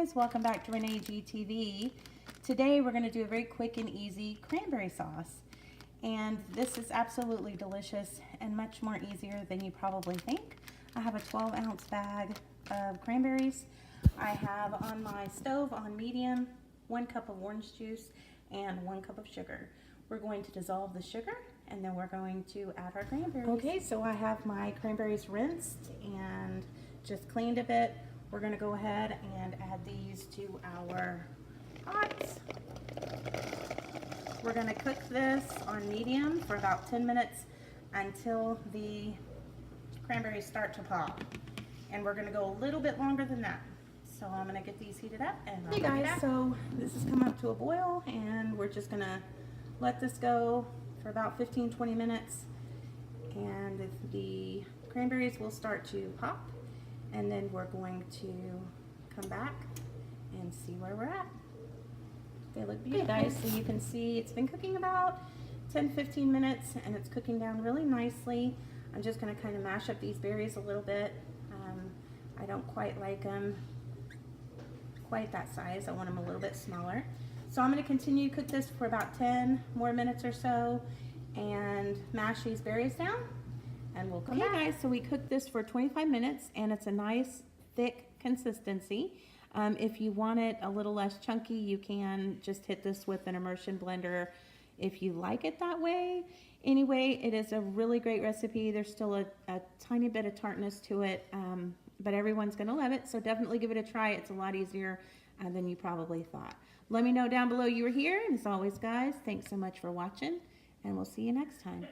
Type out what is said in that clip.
guys, welcome back to Renee GTV. Today we're going to do a very quick and easy cranberry sauce. And this is absolutely delicious and much more easier than you probably think. I have a 12-ounce bag of cranberries. I have on my stove on medium 1 cup of orange juice and 1 cup of sugar. We're going to dissolve the sugar and then we're going to add our cranberries. Okay, so I have my cranberries rinsed and just cleaned a bit. We're going to go ahead and add these to our pots. We're going to cook this on medium for about 10 minutes until the cranberries start to pop. And we're going to go a little bit longer than that. So I'm going to get these heated up. And hey guys, so this has come up to a boil and we're just going to let this go for about 15-20 minutes. And the cranberries will start to pop. And then we're going to come back and see where we're at. They look beautiful. Okay, guys, so you can see it's been cooking about 10-15 minutes and it's cooking down really nicely. I'm just going to kind of mash up these berries a little bit. I don't quite like them quite that size. I want them a little bit smaller. So I'm going to continue to cook this for about 10 more minutes or so and mash these berries down. And we'll come back. Okay guys, so we cooked this for 25 minutes and it's a nice thick consistency. If you want it a little less chunky, you can just hit this with an immersion blender if you like it that way. Anyway, it is a really great recipe. There's still a tiny bit of tartness to it, but everyone's gonna love it. So definitely give it a try. It's a lot easier than you probably thought. Let me know down below you were here. And as always guys, thanks so much for watching and we'll see you next time.